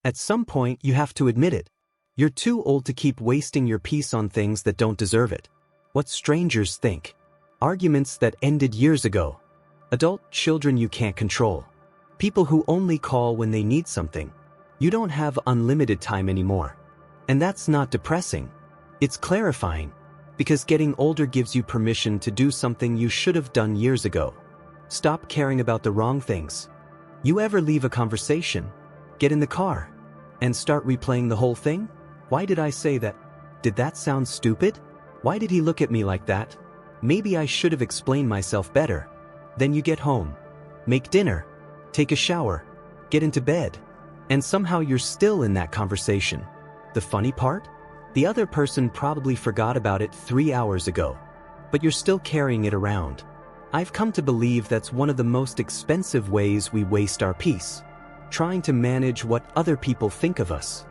At some point, you have to admit it. You're too old to keep wasting your peace on things that don't deserve it. What strangers think. Arguments that ended years ago. Adult children you can't control. People who only call when they need something. You don't have unlimited time anymore. And that's not depressing. It's clarifying. Because getting older gives you permission to do something you should have done years ago. Stop caring about the wrong things. You ever leave a conversation, get in the car, and start replaying the whole thing? Why did I say that? Did that sound stupid? Why did he look at me like that? Maybe I should have explained myself better. Then you get home, make dinner, take a shower, get into bed, and somehow you're still in that conversation. The funny part? The other person probably forgot about it 3 hours ago, but you're still carrying it around. I've come to believe that's one of the most expensive ways we waste our peace, trying to manage what other people think of us.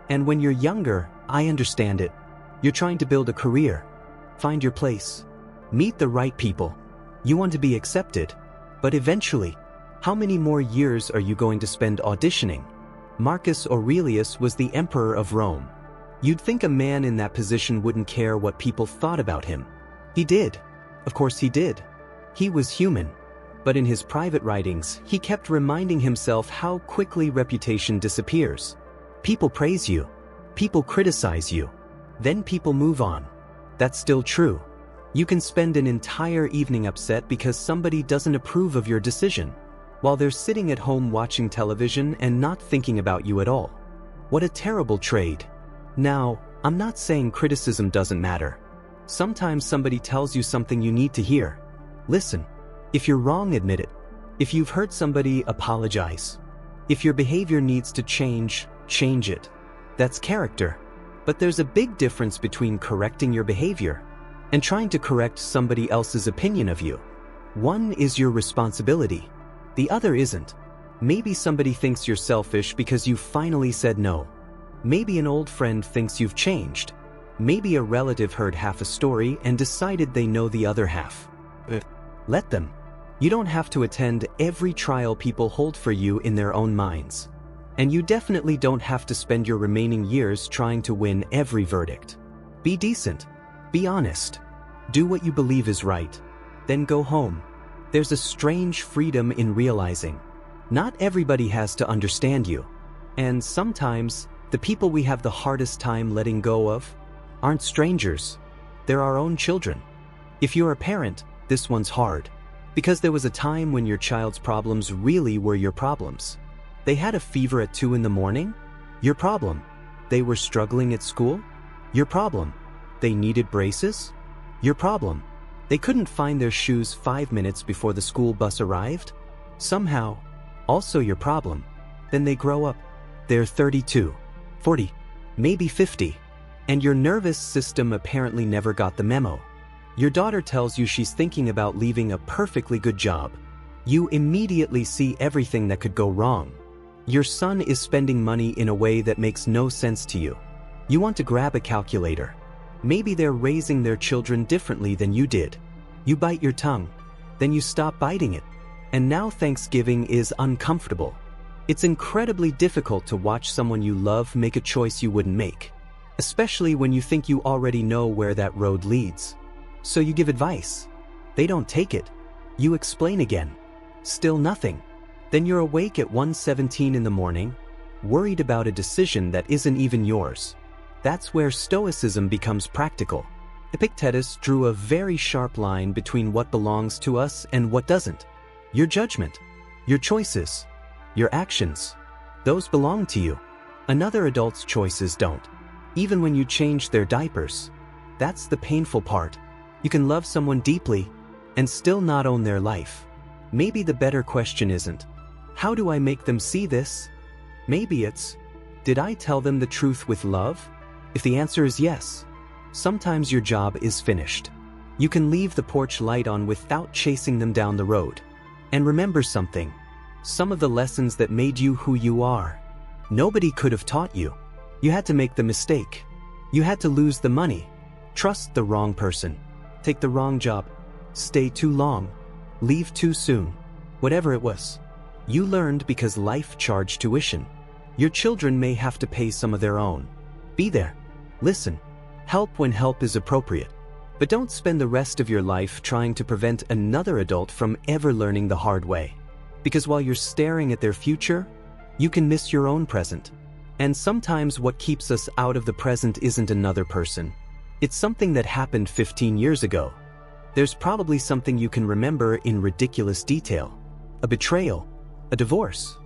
And when you're younger, I understand it. You're trying to build a career, find your place, meet the right people. You want to be accepted, but eventually, how many more years are you going to spend auditioning? Marcus Aurelius was the emperor of Rome. You'd think a man in that position wouldn't care what people thought about him. He did. Of course he did. He was human. But in his private writings, he kept reminding himself how quickly reputation disappears. People praise you. People criticize you. Then people move on. That's still true. You can spend an entire evening upset because somebody doesn't approve of your decision, while they're sitting at home watching television and not thinking about you at all. What a terrible trade. Now, I'm not saying criticism doesn't matter. Sometimes somebody tells you something you need to hear. Listen. If you're wrong, admit it. If you've hurt somebody, apologize. If your behavior needs to change, change it. That's character. But there's a big difference between correcting your behavior and trying to correct somebody else's opinion of you. One is your responsibility. The other isn't. Maybe somebody thinks you're selfish because you finally said no. Maybe an old friend thinks you've changed. Maybe a relative heard half a story and decided they know the other half. Let them. You don't have to attend every trial people hold for you in their own minds. And you definitely don't have to spend your remaining years trying to win every verdict. Be decent. Be honest. Do what you believe is right. Then go home. There's a strange freedom in realizing not everybody has to understand you. And sometimes, the people we have the hardest time letting go of aren't strangers. They're our own children. If you're a parent, this one's hard. Because there was a time when your child's problems really were your problems. They had a fever at 2 in the morning? Your problem. They were struggling at school? Your problem. They needed braces? Your problem. They couldn't find their shoes 5 minutes before the school bus arrived? Somehow, also your problem. Then they grow up. They're 32. 40, maybe 50, and your nervous system apparently never got the memo. Your daughter tells you she's thinking about leaving a perfectly good job. You immediately see everything that could go wrong. Your son is spending money in a way that makes no sense to you. You want to grab a calculator. Maybe they're raising their children differently than you did. You bite your tongue, then you stop biting it, and now Thanksgiving is uncomfortable. It's incredibly difficult to watch someone you love make a choice you wouldn't make, especially when you think you already know where that road leads. So you give advice. They don't take it. You explain again. Still nothing. Then you're awake at 1:17 in the morning, worried about a decision that isn't even yours. That's where Stoicism becomes practical. Epictetus drew a very sharp line between what belongs to us and what doesn't. Your judgment, your choices, your actions, those belong to you. Another adult's choices don't. Even when you change their diapers. That's the painful part. You can love someone deeply and still not own their life. Maybe the better question isn't, how do I make them see this? Maybe it's, did I tell them the truth with love? If the answer is yes, sometimes your job is finished. You can leave the porch light on without chasing them down the road. And remember something. Some of the lessons that made you who you are, nobody could have taught you. You had to make the mistake. You had to lose the money, trust the wrong person, take the wrong job, stay too long, leave too soon. Whatever it was, you learned because life charged tuition. Your children may have to pay some of their own. Be there. Listen. Help when help is appropriate. But don't spend the rest of your life trying to prevent another adult from ever learning the hard way. Because while you're staring at their future, you can miss your own present. And sometimes what keeps us out of the present isn't another person. It's something that happened 15 years ago. There's probably something you can remember in ridiculous detail. A betrayal, a divorce,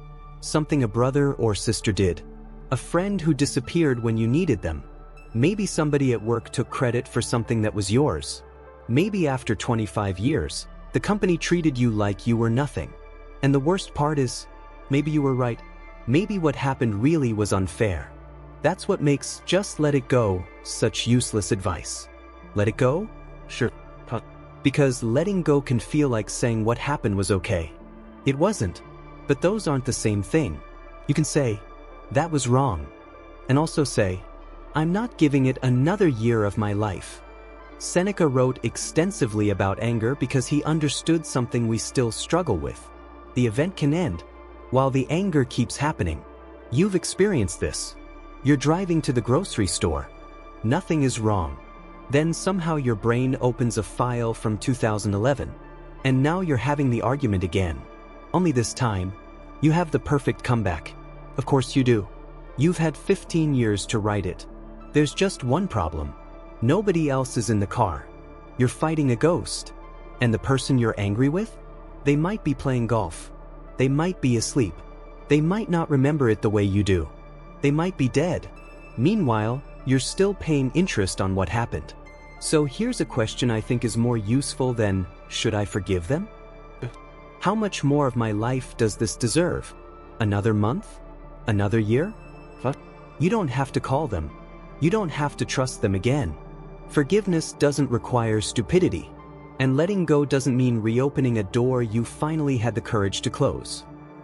something a brother or sister did, a friend who disappeared when you needed them. Maybe somebody at work took credit for something that was yours. Maybe after 25 years, the company treated you like you were nothing. And the worst part is, maybe you were right. Maybe what happened really was unfair. That's what makes "just let it go" such useless advice. Let it go? Sure. Because letting go can feel like saying what happened was okay. It wasn't. But those aren't the same thing. You can say, that was wrong. And also say, I'm not giving it another year of my life. Seneca wrote extensively about anger because he understood something we still struggle with. The event can end, while the anger keeps happening. You've experienced this. You're driving to the grocery store. Nothing is wrong. Then somehow your brain opens a file from 2011. And now you're having the argument again. Only this time, you have the perfect comeback. Of course you do. You've had 15 years to write it. There's just one problem. Nobody else is in the car. You're fighting a ghost. And the person you're angry with? They might be playing golf. They might be asleep. They might not remember it the way you do. They might be dead. Meanwhile, you're still paying interest on what happened. So here's a question I think is more useful than, should I forgive them? How much more of my life does this deserve? Another month? Another year? You don't have to call them. You don't have to trust them again. Forgiveness doesn't require stupidity. And letting go doesn't mean reopening a door you finally had the courage to close.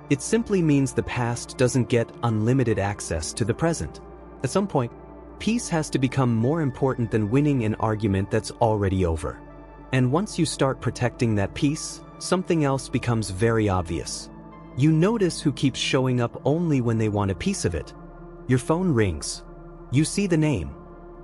It simply means the past doesn't get unlimited access to the present. At some point, peace has to become more important than winning an argument that's already over. And once you start protecting that peace, something else becomes very obvious. You notice who keeps showing up only when they want a piece of it. Your phone rings. You see the name.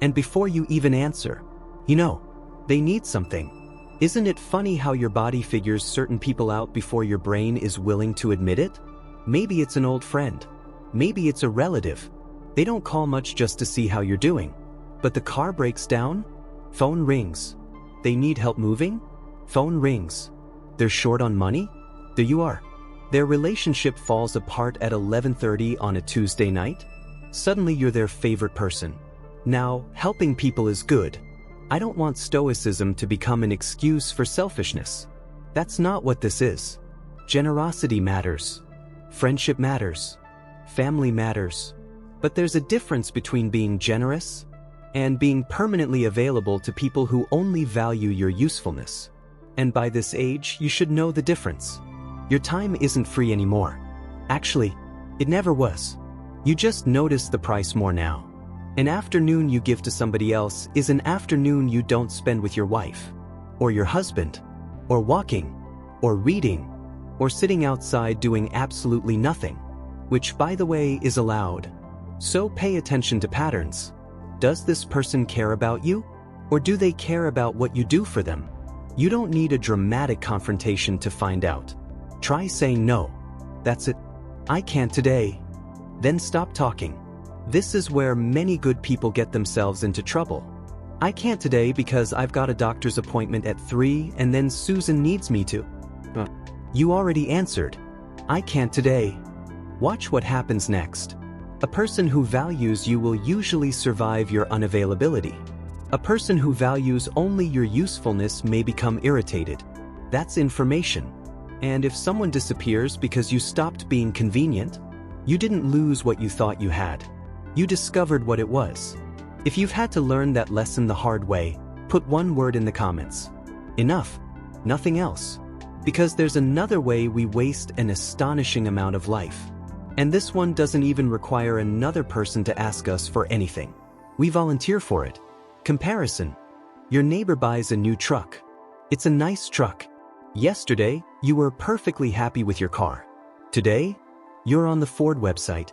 And before you even answer, you know, they need something. Isn't it funny how your body figures certain people out before your brain is willing to admit it? Maybe it's an old friend. Maybe it's a relative. They don't call much just to see how you're doing. But the car breaks down? Phone rings. They need help moving? Phone rings. They're short on money? There you are. Their relationship falls apart at 11:30 on a Tuesday night? Suddenly you're their favorite person. Now, helping people is good. I don't want Stoicism to become an excuse for selfishness. That's not what this is. Generosity matters. Friendship matters. Family matters. But there's a difference between being generous and being permanently available to people who only value your usefulness. And by this age, you should know the difference. Your time isn't free anymore. Actually, it never was. You just notice the price more now. An afternoon you give to somebody else is an afternoon you don't spend with your wife, or your husband, or walking, or reading, or sitting outside doing absolutely nothing, which, by the way, is allowed. So pay attention to patterns. Does this person care about you? Or do they care about what you do for them? You don't need a dramatic confrontation to find out. Try saying no. That's it. I can't today. Then stop talking. This is where many good people get themselves into trouble. I can't today because I've got a doctor's appointment at 3 and then Susan needs me to. You already answered. I can't today. Watch what happens next. A person who values you will usually survive your unavailability. A person who values only your usefulness may become irritated. That's information. And if someone disappears because you stopped being convenient, you didn't lose what you thought you had. You discovered what it was. If you've had to learn that lesson the hard way, put one word in the comments. Enough. Nothing else. Because there's another way we waste an astonishing amount of life. And this one doesn't even require another person to ask us for anything. We volunteer for it. Comparison. Your neighbor buys a new truck. It's a nice truck. Yesterday, you were perfectly happy with your car. Today, you're on the Ford website.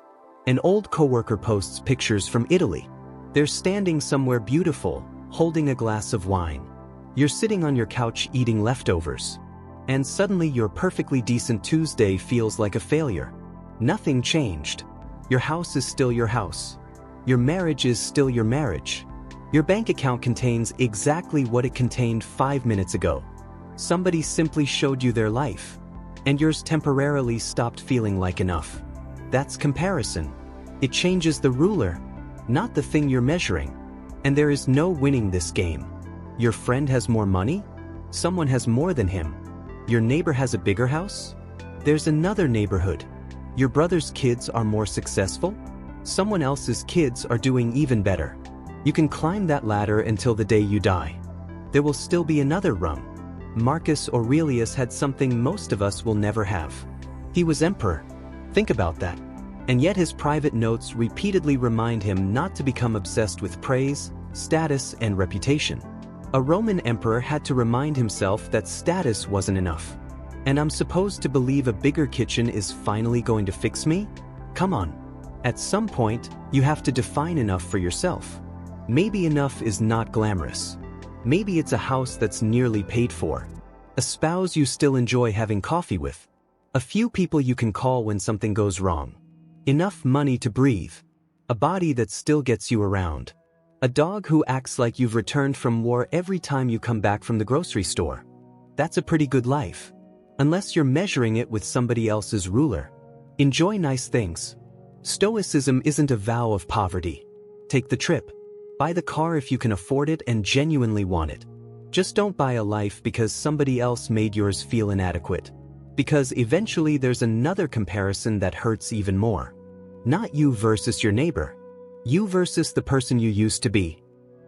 An old coworker posts pictures from Italy. They're standing somewhere beautiful, holding a glass of wine. You're sitting on your couch eating leftovers. And suddenly your perfectly decent Tuesday feels like a failure. Nothing changed. Your house is still your house. Your marriage is still your marriage. Your bank account contains exactly what it contained 5 minutes ago. Somebody simply showed you their life, and yours temporarily stopped feeling like enough. That's comparison. It changes the ruler, not the thing you're measuring. And there is no winning this game. Your friend has more money? Someone has more than him. Your neighbor has a bigger house? There's another neighborhood. Your brother's kids are more successful? Someone else's kids are doing even better. You can climb that ladder until the day you die. There will still be another rung. Marcus Aurelius had something most of us will never have. He was emperor. Think about that. And yet his private notes repeatedly remind him not to become obsessed with praise, status, and reputation. A Roman emperor had to remind himself that status wasn't enough. And I'm supposed to believe a bigger kitchen is finally going to fix me? Come on. At some point, you have to define enough for yourself. Maybe enough is not glamorous. Maybe it's a house that's nearly paid for. A spouse you still enjoy having coffee with. A few people you can call when something goes wrong. Enough money to breathe. A body that still gets you around. A dog who acts like you've returned from war every time you come back from the grocery store. That's a pretty good life. Unless you're measuring it with somebody else's ruler. Enjoy nice things. Stoicism isn't a vow of poverty. Take the trip. Buy the car if you can afford it and genuinely want it. Just don't buy a life because somebody else made yours feel inadequate. Because eventually there's another comparison that hurts even more. Not you versus your neighbor. You versus the person you used to be.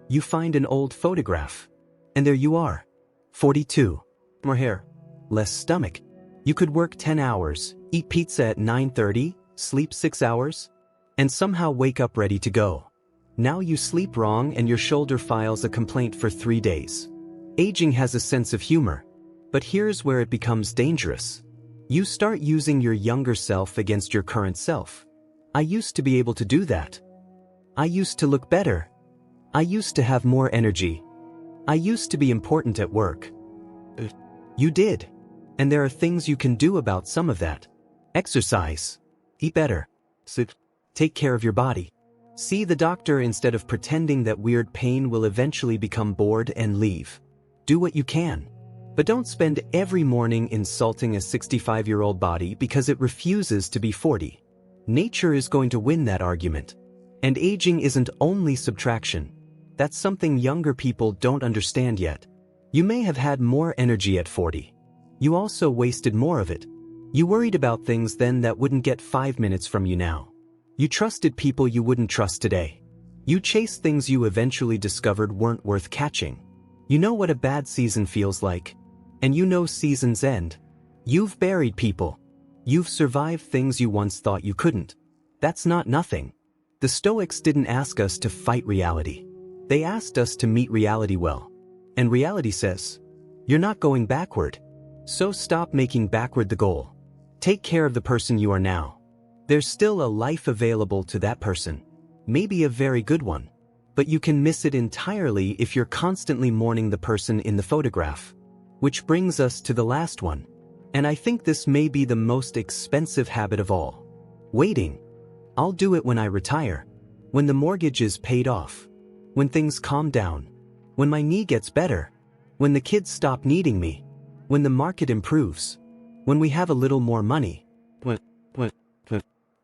You find an old photograph. And there you are. 42. More hair. Less stomach. You could work 10 hours, eat pizza at 9:30, sleep 6 hours, and somehow wake up ready to go. Now you sleep wrong and your shoulder files a complaint for 3 days. Aging has a sense of humor. But here's where it becomes dangerous. You start using your younger self against your current self. I used to be able to do that. I used to look better. I used to have more energy. I used to be important at work. You did. And there are things you can do about some of that. Exercise. Eat better. Sleep. Take care of your body. See the doctor instead of pretending that weird pain will eventually become bored and leave. Do what you can. But don't spend every morning insulting a 65-year-old body because it refuses to be 40. Nature is going to win that argument. And aging isn't only subtraction. That's something younger people don't understand yet. You may have had more energy at 40. You also wasted more of it. You worried about things then that wouldn't get 5 minutes from you now. You trusted people you wouldn't trust today. You chased things you eventually discovered weren't worth catching. You know what a bad season feels like. And you know seasons end. You've buried people. You've survived things you once thought you couldn't. That's not nothing. The Stoics didn't ask us to fight reality. They asked us to meet reality well. And reality says, you're not going backward. So stop making backward the goal. Take care of the person you are now. There's still a life available to that person. Maybe a very good one. But you can miss it entirely if you're constantly mourning the person in the photograph. Which brings us to the last one. And I think this may be the most expensive habit of all. Waiting. I'll do it when I retire. When the mortgage is paid off. When things calm down. When my knee gets better. When the kids stop needing me. When the market improves. When we have a little more money.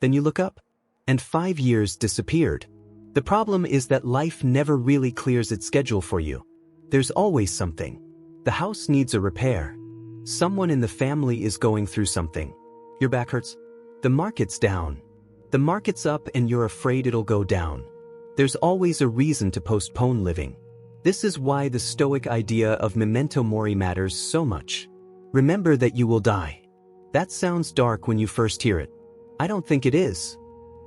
Then you look up. And 5 years disappeared. The problem is that life never really clears its schedule for you. There's always something. The house needs a repair. Someone in the family is going through something. Your back hurts. The market's down. The market's up and you're afraid it'll go down. There's always a reason to postpone living. This is why the Stoic idea of memento mori matters so much. Remember that you will die. That sounds dark when you first hear it. I don't think it is.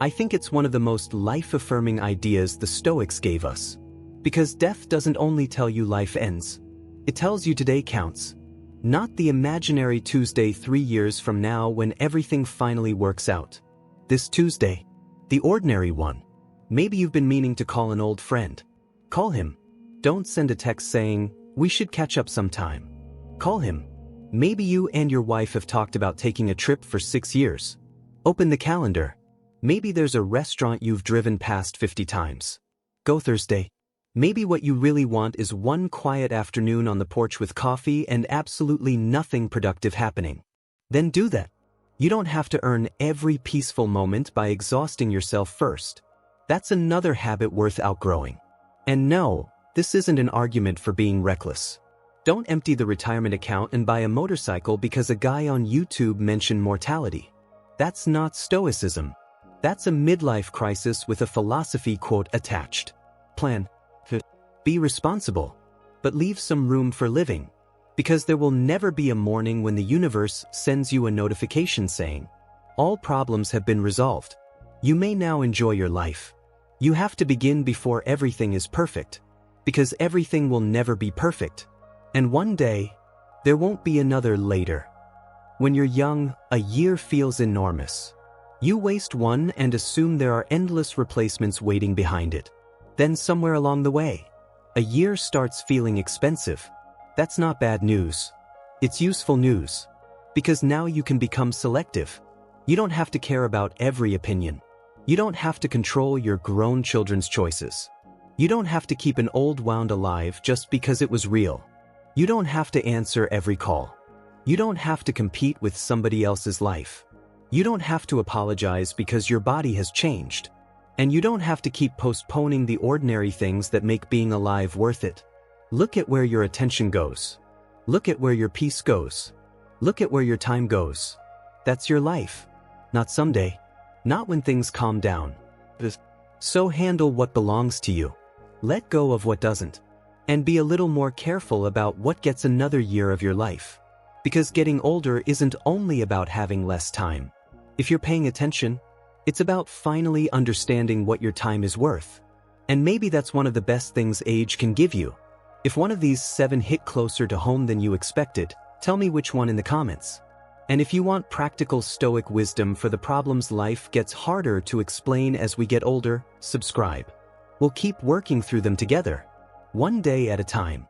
I think it's one of the most life-affirming ideas the Stoics gave us. Because death doesn't only tell you life ends. It tells you today counts. Not the imaginary Tuesday 3 years from now when everything finally works out. This Tuesday. The ordinary one. Maybe you've been meaning to call an old friend. Call him. Don't send a text saying, "We should catch up sometime." Call him. Maybe you and your wife have talked about taking a trip for 6 years. Open the calendar. Maybe there's a restaurant you've driven past 50 times. Go Thursday. Maybe what you really want is one quiet afternoon on the porch with coffee and absolutely nothing productive happening. Then do that. You don't have to earn every peaceful moment by exhausting yourself first. That's another habit worth outgrowing. And no, this isn't an argument for being reckless. Don't empty the retirement account and buy a motorcycle because a guy on YouTube mentioned mortality. That's not Stoicism. That's a midlife crisis with a philosophy quote attached. Plan. Be responsible. But leave some room for living. Because there will never be a morning when the universe sends you a notification saying, "All problems have been resolved. You may now enjoy your life." You have to begin before everything is perfect. Because everything will never be perfect. And one day, there won't be another later. When you're young, a year feels enormous. You waste one and assume there are endless replacements waiting behind it. Then somewhere along the way, a year starts feeling expensive. That's not bad news. It's useful news. Because now you can become selective. You don't have to care about every opinion. You don't have to control your grown children's choices. You don't have to keep an old wound alive just because it was real. You don't have to answer every call. You don't have to compete with somebody else's life. You don't have to apologize because your body has changed. And you don't have to keep postponing the ordinary things that make being alive worth it. Look at where your attention goes. Look at where your peace goes. Look at where your time goes. That's your life. Not someday. Not when things calm down. So handle what belongs to you. Let go of what doesn't. And be a little more careful about what gets another year of your life. Because getting older isn't only about having less time. If you're paying attention, it's about finally understanding what your time is worth. And maybe that's one of the best things age can give you. If one of these 7 hit closer to home than you expected, tell me which one in the comments. And if you want practical Stoic wisdom for the problems life gets harder to explain as we get older, subscribe. We'll keep working through them together, one day at a time.